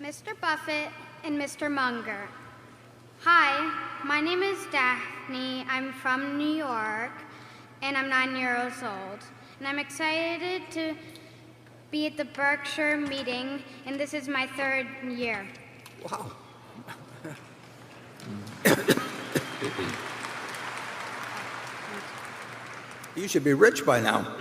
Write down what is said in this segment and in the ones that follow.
Mr. Buffett and Mr. Munger. Hi, my name is Daphne. I'm from New York, and I'm 9 years old. And I'm excited to be at the Berkshire meeting, and this is my 3rd year. Wow. You should be rich by now.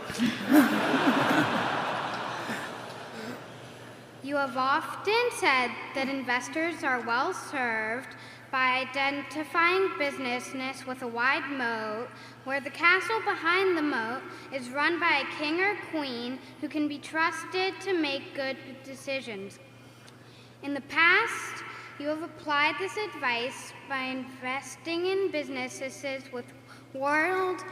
You have often said that investors are well served by identifying businesses with a wide moat, where the castle behind the moat is run by a king or queen who can be trusted to make good decisions. In the past, you have applied this advice by investing in businesses with world-class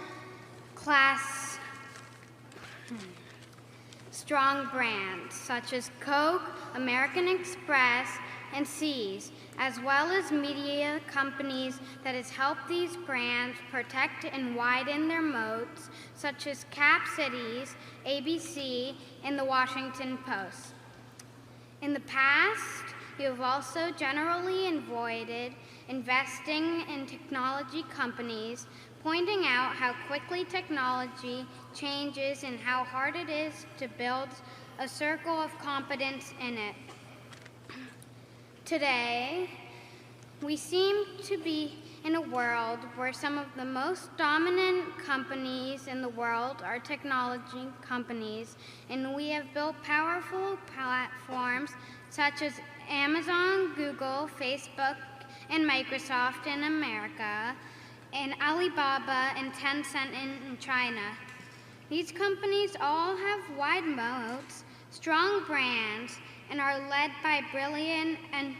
strong brands such as Coke, American Express, and Seas, as well as media companies that has helped these brands protect and widen their moats, such as Cap Cities, ABC, and the Washington Post. In the past, you have also generally avoided investing in technology companies, pointing out how quickly technology changes and how hard it is to build a circle of competence in it. Today, we seem to be in a world where some of the most dominant companies in the world are technology companies, and we have built powerful platforms such as Amazon, Google, Facebook, and Microsoft in America, and Alibaba and Tencent in China. These companies all have wide moats, strong brands, and are led by brilliant and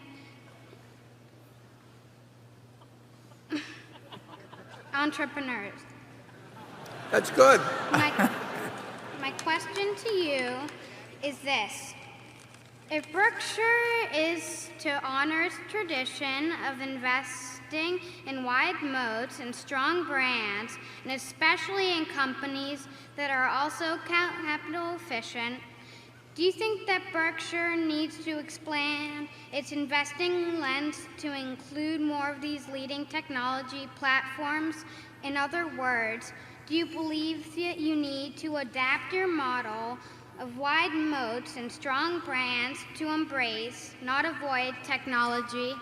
entrepreneurs. That's good. My question to you is this. If Berkshire is to honor its tradition of investing in wide moats and strong brands, and especially in companies that are also capital efficient, do you think that Berkshire needs to expand its investing lens to include more of these leading technology platforms? In other words, do you believe that you need to adapt your model of wide moats and strong brands to embrace, not avoid, technology?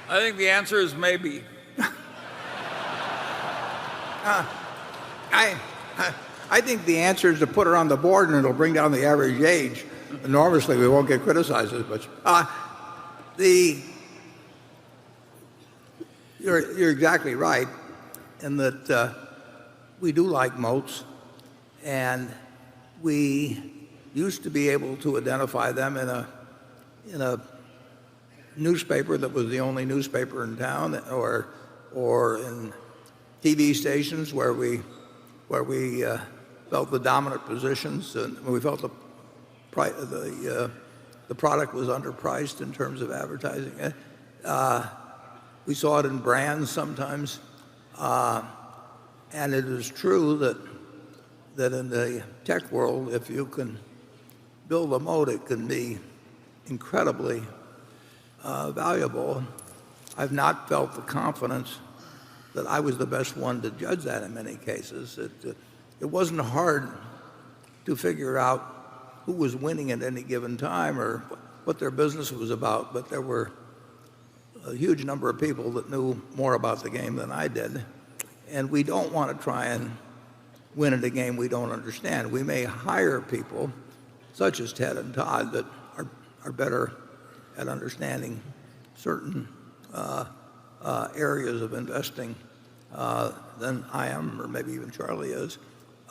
I think the answer is maybe. I think the answer is to put her on the board and it'll bring down the average age enormously. We won't get criticized as much. You're exactly right in that we do like moats, and we used to be able to identify them in a newspaper that was the only newspaper in town, or in TV stations where we felt the dominant positions, and we felt the product was underpriced in terms of advertising. We saw it in brands sometimes, and it is true that in the tech world, if you can build a moat, it can be incredibly valuable. I've not felt the confidence that I was the best one to judge that in many cases. It wasn't hard to figure out who was winning at any given time or what their business was about, but there were a huge number of people that knew more about the game than I did, and we don't want to try and win at a game we don't understand. We may hire people, such as Ted and Todd, that are better at understanding certain areas of investing than I am, or maybe even Charlie is.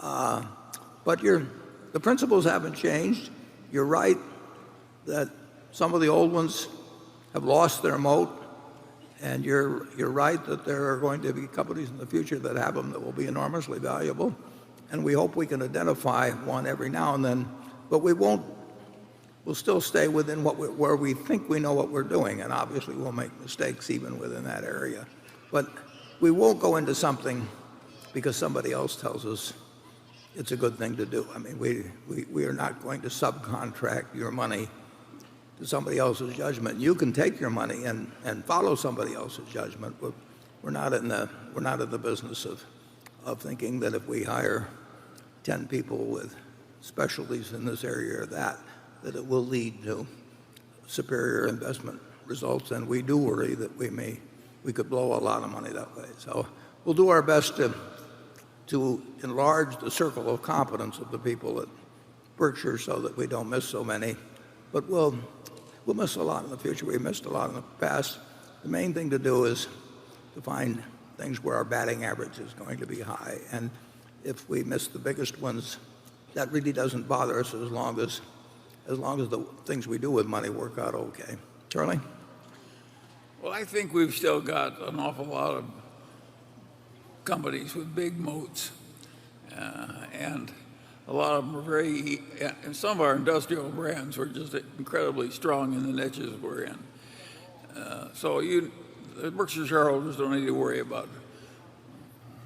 But the principles haven't changed. You're right that some of the old ones have lost their moat, and you're right that there are going to be companies in the future that have them that will be enormously valuable, and we hope we can identify one every now and then, but we'll still stay within where we think we know what we're doing, and obviously we'll make mistakes even within that area. But we won't go into something because somebody else tells us it's a good thing to do. I mean, we are not going to subcontract your money to somebody else's judgment. You can take your money and follow somebody else's judgment, but we're not in the business of thinking that if we hire 10 people with specialties in this area or that it will lead to superior investment results. And we do worry that we could blow a lot of money that way. So we'll do our best to enlarge the circle of competence of the people at Berkshire so that we don't miss so many. But we'll miss a lot in the future. We missed a lot in the past. The main thing to do is to find things where our batting average is going to be high. And if we miss the biggest ones, that really doesn't bother us as long as the things we do with money work out okay. Charlie? Well, I think we've still got an awful lot of companies with big moats, and a lot of them are and some of our industrial brands were just incredibly strong in the niches we're in. So the Berkshire shareholders don't need to worry about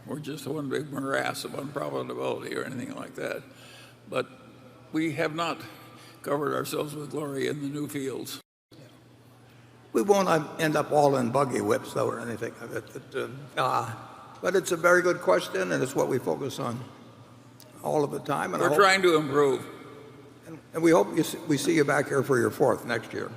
we're just one big morass of unprofitability or anything like that. But we have not covered ourselves with glory in the new fields. We won't end up all in buggy whips, though, or anything of it. But it's a very good question, and it's what we focus on all of the time. And we're trying to improve. And we hope we see you back here for your fourth next year.